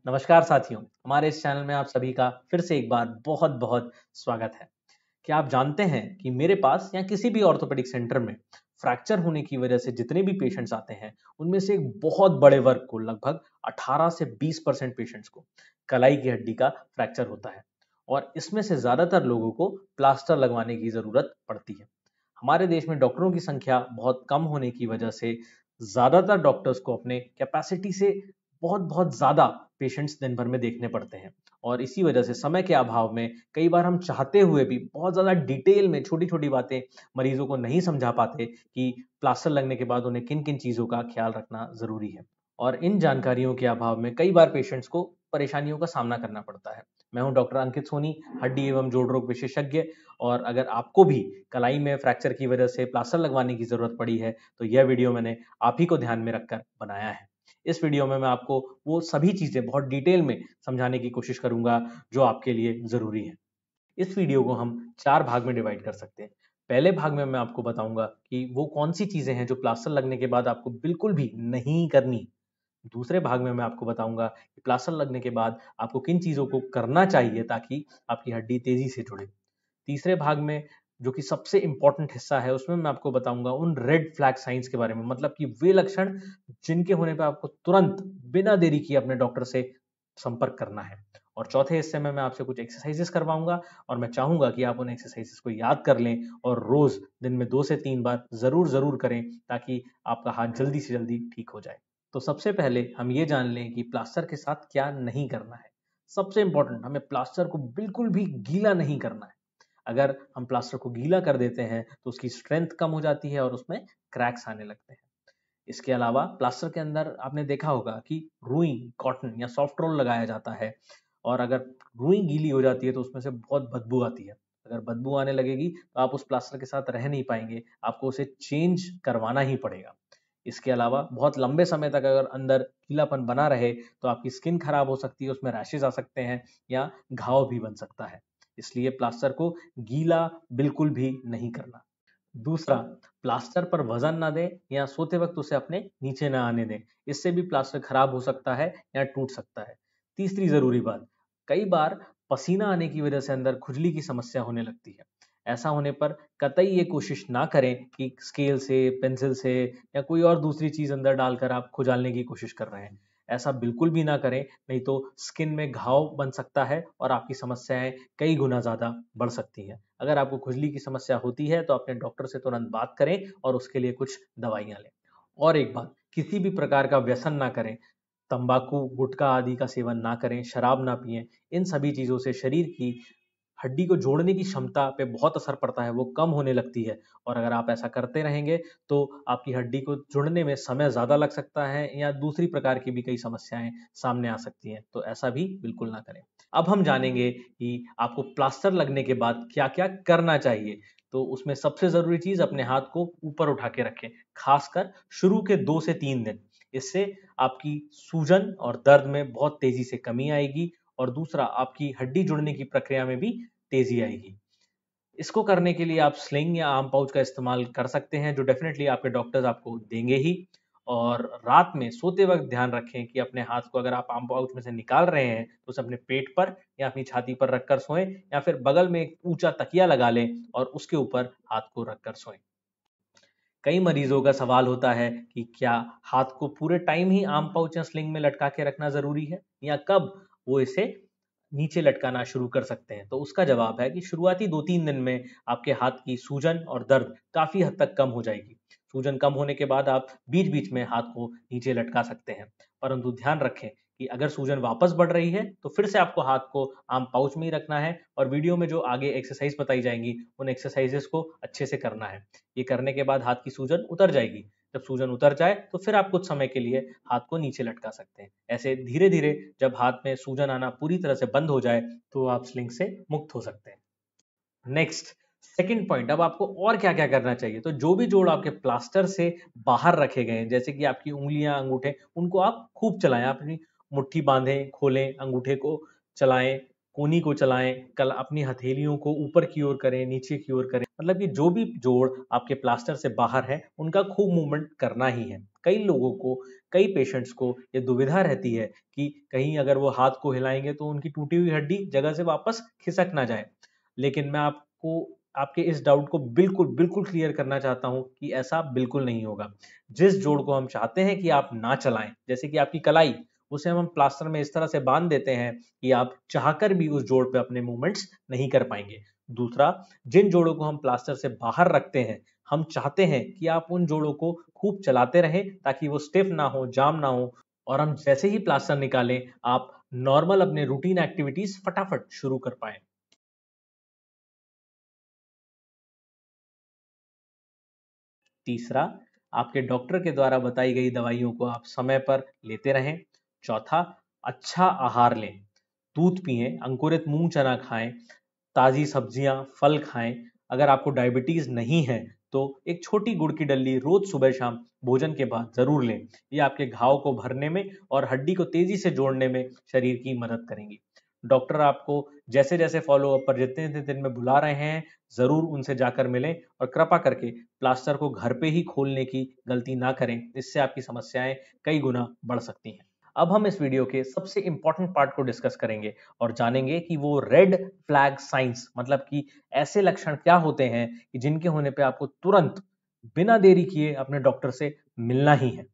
नमस्कार साथियों, हमारे इस चैनल में आप सभी का फिर से एक बार बहुत-बहुत स्वागत है। क्या आप जानते हैं कि मेरे पास या किसी भी ऑर्थोपेडिक सेंटर में फ्रैक्चर होने की वजह से जितने भी पेशेंट्स आते हैं, उनमें से एक बहुत बड़े वर्ग को लगभग 18 से 20% पेशेंट्स को कलाई की हड्डी का फ्रैक्चर होता है और इसमें से ज़्यादातर लोगों को प्लास्टर लगवाने की ज़रूरत पड़ती है। हमारे देश में डॉक्टरों की संख्या बहुत कम होने की वजह से ज़्यादातर डॉक्टर्स को अपने कैपेसिटी से बहुत-बहुत ज़्यादा पेशेंट्स दिन भर में देखने पड़ते हैं और इसी वजह से समय के अभाव में कई बार हम चाहते हुए भी बहुत ज़्यादा डिटेल में छोटी-छोटी बातें मरीज़ों को नहीं समझा पाते कि प्लास्टर लगने के बाद उन्हें किन-किन चीज़ों का ख्याल रखना ज़रूरी है। और इन जानकारियों के अभाव में कई बार पेशेंट्स को परेशानियों का सामना करना पड़ता है। मैं हूँ डॉक्टर अंकित सोनी, हड्डी एवं जोड़ रोग विशेषज्ञ और अगर आपको भी कलाई में फ्रैक्चर की वजह से प्लास्टर लगवाने की ज़रूरत पड़ी है, तो यह वीडियो मैंने आप ही को ध्यान में रखकर बनाया है। इस वीडियो में मैं आपको वो सभी चीज़ें बहुत डिटेल में समझाने की कोशिश करूँगा, जो आपके लिए ज़रूरी है। इस वीडियो को हम 4 भाग में डिवाइड कर सकते हैं। पहले भाग में मैं आपको बताऊँगा कि वो कौन-सी चीज़ें हैं जो प्लास्टर लगने के बाद आपको बिल्कुल भी नहीं करनी। दूसरे भाग में मैं आपको बताऊँगा कि प्लास्टर लगने के बाद आपको किन चीज़ों को करना चाहिए ताकि आपकी हड्डी तेज़ी से जुड़े। तीसरे भाग में जो कि सबसे इम्पोर्टेंट हिस्सा है, उसमें मैं आपको बताऊँगा उन रेड फ्लैग साइन्स के बारे में, मतलब कि वे लक्षण जिनके होने पे आपको तुरंत बिना देरी किए अपने डॉक्टर से संपर्क करना है। और चौथे हिस्से में मैं आपसे कुछ एक्सरसाइज़ेज़ करवाऊँगा और मैं चाहूँगा कि आप उन एक्सरसाइज़ेज़ को याद कर लें और रोज़ दिन में 2 से 3 बार ज़रूर करें ताकि आपका हाथ जल्दी से जल्दी ठीक हो जाए। तो सबसे पहले हम ये जान लें कि प्लास्टर के साथ क्या नहीं करना है। सबसे इम्पोर्टेंट, हमें प्लास्टर को बिल्कुल भी गीला नहीं करना है। अगर हम प्लास्टर को गीला कर देते हैं तो उसकी स्ट्रेंथ कम हो जाती है और उसमें क्रैक्स आने लगते हैं। इसके अलावा प्लास्टर के अंदर आपने देखा होगा कि रुई, कॉटन या सॉफ्ट रोल लगाया जाता है और अगर रुई गीली हो जाती है तो उसमें से बहुत बदबू आती है। अगर बदबू आने लगेगी तो आप उस प्लास्टर के साथ रह नहीं पाएँगे, आपको उसे चेंज करवाना ही पड़ेगा। इसके अलावा बहुत लंबे समय तक अगर अंदर गीलापन बना रहे तो आपकी स्किन खराब हो सकती है, उसमें रैशेज़ आ सकते हैं या घाव भी बन सकता है। इसलिए प्लास्टर को गीला बिल्कुल भी नहीं करना। दूसरा, प्लास्टर पर वज़न ना दें या सोते वक़्त उसे अपने नीचे ना आने दें। इससे भी प्लास्टर खराब हो सकता है या टूट सकता है। तीसरी ज़रूरी बात, कई बार पसीना आने की वज़ह से अंदर खुजली की समस्या होने लगती है। ऐसा होने पर कतई ये कोशिश ना करें कि स्केल से, पेंसिल से या कोई और दूसरी चीज़ अंदर डालकर आप खुजालने की कोशिश कर रहे हैं। ऐसा बिल्कुल भी ना करें, नहीं तो स्किन में घाव बन सकता है और आपकी समस्याएँ कई गुना ज़्यादा बढ़ सकती हैं। अगर आपको खुजली की समस्या होती है तो अपने डॉक्टर से तुरंत बात करें और उसके लिए कुछ दवाइयाँ लें। और एक बात, किसी भी प्रकार का व्यसन ना करें, तंबाकू, गुटखा आदि का सेवन ना करें, शराब ना पिएँ। इन सभी चीज़ों से शरीर की हड्डी को जोड़ने की क्षमता पे बहुत असर पड़ता है, वो कम होने लगती है और अगर आप ऐसा करते रहेंगे तो आपकी हड्डी को जुड़ने में समय ज़्यादा लग सकता है या दूसरी प्रकार की भी कई समस्याएँ सामने आ सकती हैं, तो ऐसा भी बिल्कुल ना करें। अब हम जानेंगे कि आपको प्लास्टर लगने के बाद क्या-क्या करना चाहिए। तो उसमें सबसे ज़रूरी चीज़, अपने हाथ को ऊपर उठा के रखें, खासकर शुरू के 2 से 3 दिन। इससे आपकी सूजन और दर्द में बहुत तेज़ी से कमी आएगी और दूसरा, आपकी हड्डी जुड़ने की प्रक्रिया में भी तेज़ी आएगी। इसको करने के लिए आप स्लिंग या आर्म पाउच का इस्तेमाल कर सकते हैं, जो डेफ़िनेटली आपके डॉक्टर्स आपको देंगे ही। और रात में सोते वक़्त ध्यान रखें कि अपने हाथ को अगर आप आर्म पाउच में से निकाल रहे हैं, तो उसे अपने पेट पर या अपनी छाती पर रखकर सोएँ या फिर बगल में एक ऊँचा तकिया लगा लें और उसके ऊपर हाथ को रखकर सोएँ। कई मरीजों का सवाल होता है कि क्या हाथ को पूरे टाइम ही आर्म पाउच या स्लिंग में लटका के रखना ज़रूरी है या कब वो इसे नीचे लटकाना शुरू कर सकते हैं? तो उसका जवाब है कि शुरुआती 2-3 दिन में आपके हाथ की सूजन और दर्द काफ़ी हद तक कम हो जाएगी। सूजन कम होने के बाद आप बीच-बीच में हाथ को नीचे लटका सकते हैं। परंतु ध्यान रखें कि अगर सूजन वापस बढ़ रही है, तो फिर से आपको हाथ को आर्म पाउच में ही रखना है और वीडियो में जो आगे एक्सरसाइज़ बताई जाएँगी, उन एक्सरसाइज़ेज़ को अच्छे से करना है। ये करने के बाद हाथ की सूजन उतर जाएगी। जब सूजन उतर जाए तो फिर आप कुछ समय के लिए हाथ को नीचे लटका सकते हैं। ऐसे धीरे-धीरे जब हाथ में सूजन आना पूरी तरह से बंद हो जाए, तो आप स्लिंग से मुक्त हो सकते हैं। नेक्स्ट, सेकंड पॉइंट, अब आपको और क्या-क्या करना चाहिए? तो जो भी जोड़ आपके प्लास्टर से बाहर रखे गए हैं, जैसे कि आपकी उँगलियाँ, अंगूठे, उनको आप खूब चलाएँ। आप अपनी मुट्ठी बाँधें, खोलें, अंगूठे को चलाएँ, कूनी को चलाएँ, कल अपनी हथेलियों को ऊपर की ओर करें, नीचे की ओर करें। मतलब कि जो भी जोड़ आपके प्लास्टर से बाहर हैं, उनका खूब मूवमेंट करना ही है। कई लोगों को, कई पेशेंट्स को ये दुविधा रहती है कि कहीं अगर वो हाथ को हिलाएंगे तो उनकी टूटी हुई हड्डी जगह से वापस खिसक ना जाए। लेकिन मैं आपको आपके इस डाउट को बिल्कुल बिल्कुल क्लियर करना चाहता हूं कि ऐसा बिल्कुल नहीं होगा। जिस जोड़ को हम चाहते हैं कि आप ना चलाएं, जैसे कि आपकी कलाई, उसे हम प्लास्टर में इस तरह से बांध देते हैं कि आप चाहकर भी उस जोड़ पे अपने मूवमेंट्स नहीं कर पाएंगे। दूसरा, जिन जोड़ों को हम प्लास्टर से बाहर रखते हैं, हम चाहते हैं कि आप उन जोड़ों को खूब चलाते रहें ताकि वो स्टिफ ना हो, जाम ना हो, और हम जैसे ही प्लास्टर निकालें, आप नॉर्मल अपने रूटीन एक्टिविटीज फटाफट शुरू कर पाएं। तीसरा, आपके डॉक्टर के द्वारा बताई गई दवाइयों को आप समय पर लेते रहें। चौथा, अच्छा आहार लें, दूध पिएं, अंकुरित मूंग चना खाएं, ताजी सब्जियां, फल खाएं। अगर आपको डायबिटीज नहीं है तो एक छोटी गुड़ की डल्ली रोज सुबह शाम भोजन के बाद जरूर लें। ये आपके घाव को भरने में और हड्डी को तेजी से जोड़ने में शरीर की मदद करेंगी। डॉक्टर आपको जैसे जैसे फॉलोअप पर जितने जितने दिन में बुला रहे हैं, जरूर उनसे जाकर मिलें और कृपा करके प्लास्टर को घर पे ही खोलने की गलती ना करें, इससे आपकी समस्याएं कई गुना बढ़ सकती हैं। अब हम इस वीडियो के सबसे इंपॉर्टेंट पार्ट को डिस्कस करेंगे और जानेंगे कि वो रेड फ्लैग साइंस मतलब कि ऐसे लक्षण क्या होते हैं कि जिनके होने पे आपको तुरंत बिना देरी किए अपने डॉक्टर से मिलना ही है।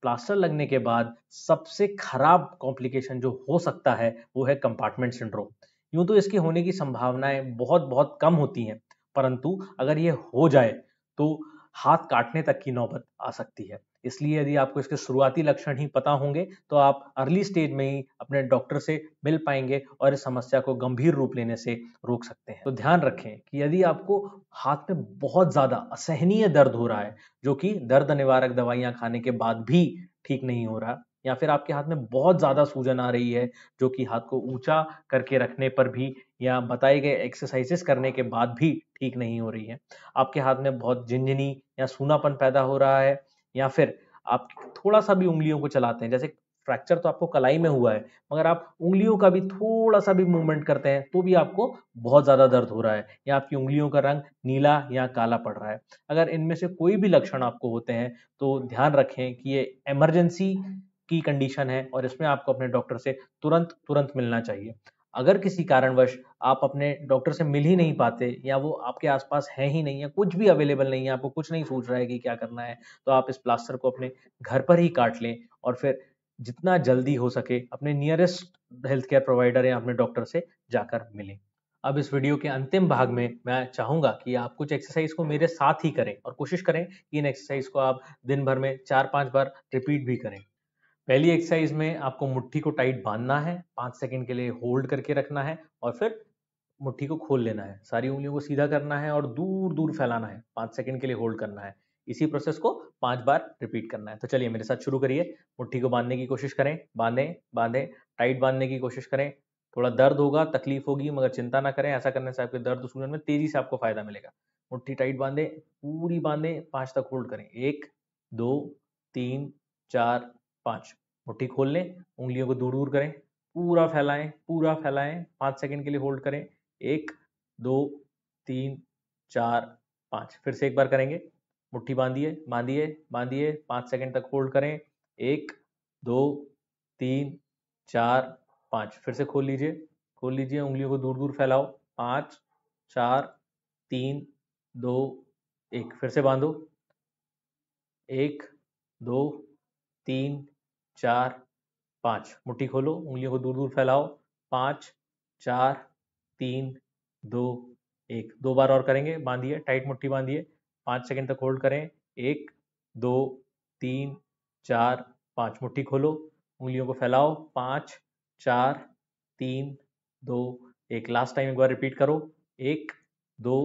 प्लास्टर लगने के बाद सबसे खराब कॉम्प्लिकेशन जो हो सकता है वो है कंपार्टमेंट सिंड्रोम। यूं तो इसके होने की संभावनाएं बहुत बहुत कम होती हैं, परंतु अगर ये हो जाए तो हाथ काटने तक की नौबत आ सकती है। इसलिए यदि आपको इसके शुरुआती लक्षण ही पता होंगे तो आप अर्ली स्टेज में ही अपने डॉक्टर से मिल पाएंगे और इस समस्या को गंभीर रूप लेने से रोक सकते हैं। तो ध्यान रखें कि यदि आपको हाथ में बहुत ज्यादा असहनीय दर्द हो रहा है, जो कि दर्द निवारक दवाइयां खाने के बाद भी ठीक नहीं हो रहा, या फिर आपके हाथ में बहुत ज्यादा सूजन आ रही है जो कि हाथ को ऊंचा करके रखने पर भी या बताए गए एक्सरसाइजेस करने के बाद भी ठीक नहीं हो रही है, आपके हाथ में बहुत झिनझिनी या सूनापन पैदा हो रहा है, या फिर आप थोड़ा सा भी उंगलियों को चलाते हैं, जैसे फ्रैक्चर तो आपको कलाई में हुआ है मगर आप उंगलियों का भी थोड़ा सा भी मूवमेंट करते हैं तो भी आपको बहुत ज्यादा दर्द हो रहा है, या आपकी उंगलियों का रंग नीला या काला पड़ रहा है। अगर इनमें से कोई भी लक्षण आपको होते हैं तो ध्यान रखें कि ये इमरजेंसी की कंडीशन है और इसमें आपको अपने डॉक्टर से तुरंत तुरंत मिलना चाहिए। अगर किसी कारणवश आप अपने डॉक्टर से मिल ही नहीं पाते या वो आपके आसपास है ही नहीं, या कुछ भी अवेलेबल नहीं है, आपको कुछ नहीं सूझ रहा है कि क्या करना है, तो आप इस प्लास्टर को अपने घर पर ही काट लें और फिर जितना जल्दी हो सके अपने नियरेस्ट हेल्थ केयर प्रोवाइडर या अपने डॉक्टर से जाकर मिलें। अब इस वीडियो के अंतिम भाग में मैं चाहूंगा कि आप कुछ एक्सरसाइज को मेरे साथ ही करें और कोशिश करें कि इन एक्सरसाइज को आप दिन भर में 4-5 बार रिपीट भी करें। पहली एक्सरसाइज में आपको मुट्ठी को टाइट बांधना है, 5 सेकंड के लिए होल्ड करके रखना है और फिर मुट्ठी को खोल लेना है, सारी उंगलियों को सीधा करना है और दूर दूर फैलाना है, 5 सेकंड के लिए होल्ड करना है। इसी प्रोसेस को 5 बार रिपीट करना है। तो चलिए मेरे साथ शुरू करिए। मुट्ठी को बांधने की कोशिश करें, बांधें बांधें, टाइट बांधने की कोशिश करें। थोड़ा दर्द होगा, तकलीफ होगी, मगर चिंता ना करें, ऐसा करने से आपके दर्द सूजन में तेजी से आपको फायदा मिलेगा। मुट्ठी टाइट बांधें, पूरी बांधें, 5 तक होल्ड करें। 1, 2, 3, 4, 5। मुट्ठी खोल लें, उंगलियों को दूर दूर करें, पूरा फैलाएं, 5 सेकंड के लिए होल्ड करें। 1, 2, 3, 4, 5। फिर से एक बार करेंगे। मुट्ठी बांधिए बांधिए बांधिए, 5 सेकंड तक होल्ड करें। 1, 2, 3, 4, 5। फिर से खोल लीजिए, उंगलियों को दूर दूर फैलाओ। 5, 4, 3, 2, 1। फिर से बांधो। 1, 2, 3, 4, 5। मुट्ठी खोलो, उंगलियों को दूर दूर फैलाओ। 5, 4, 3, 2, 1। 2 बार और करेंगे, बांधिए, टाइट मुट्ठी बांधिए, 5 सेकंड तक होल्ड करें। 1, 2, 3, 4, 5। मुट्ठी खोलो, उंगलियों को फैलाओ। 5, 4, 3, 2, 1। लास्ट टाइम एक बार रिपीट करो। 1, 2,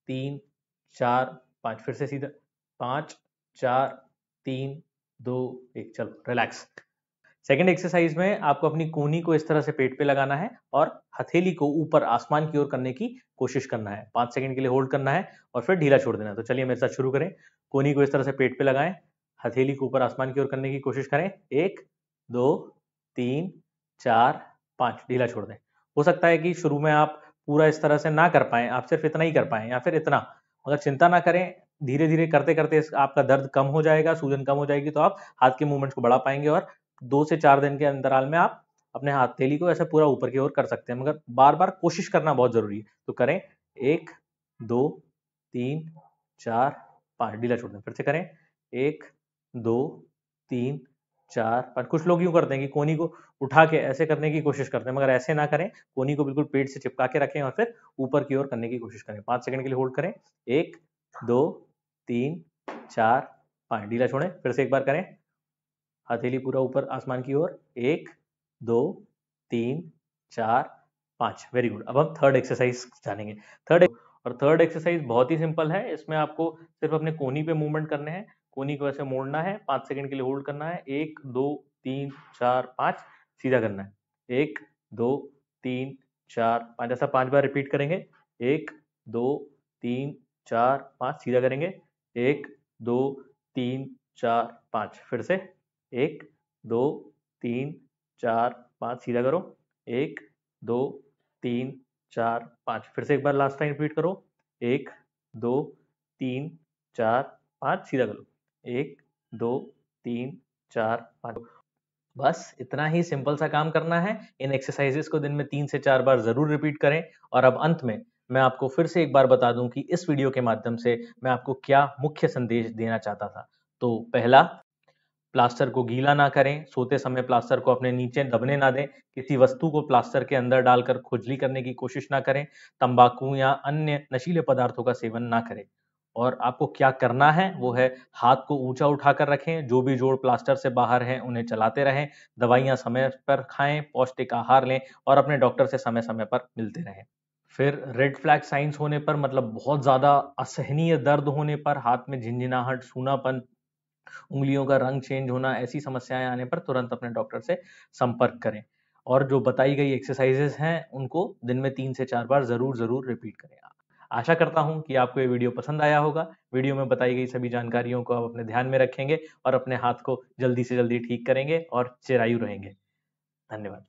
3, 4, 5। फिर से सीधा। 5, 4, 3, 2, 1। चलो रिलैक्स। सेकेंड एक्सरसाइज में आपको अपनी कोहनी को इस तरह से पेट पे लगाना है और हथेली को ऊपर आसमान की ओर करने की कोशिश करना है। 5 सेकंड के लिए होल्ड करना है और फिर ढीला छोड़ देना है। तो चलिए मेरे साथ शुरू करें। कोहनी को इस तरह से पेट पे लगाएं, हथेली को ऊपर आसमान की ओर करने की कोशिश करें। 1, 2, 3, 4, 5। ढीला छोड़ दें। हो सकता है कि शुरू में आप पूरा इस तरह से ना कर पाए, आप सिर्फ इतना ही कर पाए या फिर इतना, मगर चिंता ना करें, धीरे धीरे करते करते आपका दर्द कम हो जाएगा, सूजन कम हो जाएगी, तो आप हाथ के मूवमेंट्स को बढ़ा पाएंगे और 2 से 4 दिन के अंतराल में आप अपने हथेली को ऐसे पूरा ऊपर की ओर कर सकते हैं, मगर बार बार कोशिश करना बहुत जरूरी है। तो करें 1 2 3 4 5, ढीला छोड़ दें, फिर से करें 1 2 3 4 5। कुछ लोग यूं करते हैं कि कोहनी को उठा के ऐसे करने की कोशिश करते हैं, मगर ऐसे ना करें। कोहनी को बिल्कुल पेट से चिपका के रखें और फिर ऊपर की ओर करने की कोशिश करें। 5 सेकंड के लिए होल्ड करें, 1 2 3 4 5, ढीला छोड़ें, फिर से एक बार करें, हथेली पूरा ऊपर आसमान की ओर, 1 2 3 4 5। Very good. अब हम थर्ड एक्सरसाइज जानेंगे। थर्ड एक्सरसाइज बहुत ही सिंपल है। इसमें आपको सिर्फ अपने कोहनी पे मूवमेंट करने हैं। कोहनी को ऐसे मोड़ना है, 5 सेकंड के लिए होल्ड करना है, 1 2 3 4 5, सीधा करना है, 1 2 3 4 5, ऐसा 5 बार रिपीट करेंगे, 1 2 3 4 5, सीधा करेंगे, 1 2 3 4 5, फिर से 1 2 3 4 5, सीधा करो, 1 2 3 4 5, फिर से एक बार लास्ट टाइम रिपीट करो, 1 2 3 4 5, सीधा करो, 1 2 3 4 5। बस इतना ही सिंपल सा काम करना है। इन एक्सरसाइजेस को दिन में 3 से 4 बार जरूर रिपीट करें। और अब अंत में मैं आपको फिर से एक बार बता दूं कि इस वीडियो के माध्यम से मैं आपको क्या मुख्य संदेश देना चाहता था। तो पहला, प्लास्टर को गीला ना करें, सोते समय प्लास्टर को अपने नीचे दबने ना दें, किसी वस्तु को प्लास्टर के अंदर डालकर खुजली करने की कोशिश ना करें, तंबाकू या अन्य नशीले पदार्थों का सेवन ना करें। और आपको क्या करना है वो है, हाथ को ऊंचा उठाकर रखें, जो भी जोड़ प्लास्टर से बाहर हैं उन्हें चलाते रहें, दवाइयां समय पर खाएं, पौष्टिक आहार लें और अपने डॉक्टर से समय समय पर मिलते रहें। फिर रेड फ्लैग साइंस होने पर, मतलब बहुत ज्यादा असहनीय दर्द होने पर, हाथ में झिनझिनाहट, सूनापन, उंगलियों का रंग चेंज होना, ऐसी समस्याएं आने पर तुरंत अपने डॉक्टर से संपर्क करें। और जो बताई गई एक्सरसाइजेस हैं उनको दिन में 3 से 4 बार जरूर जरूर रिपीट करें। आशा करता हूं कि आपको ये वीडियो पसंद आया होगा। वीडियो में बताई गई सभी जानकारियों को आप अपने ध्यान में रखेंगे और अपने हाथ को जल्दी से जल्दी ठीक करेंगे और चिरायु रहेंगे। धन्यवाद।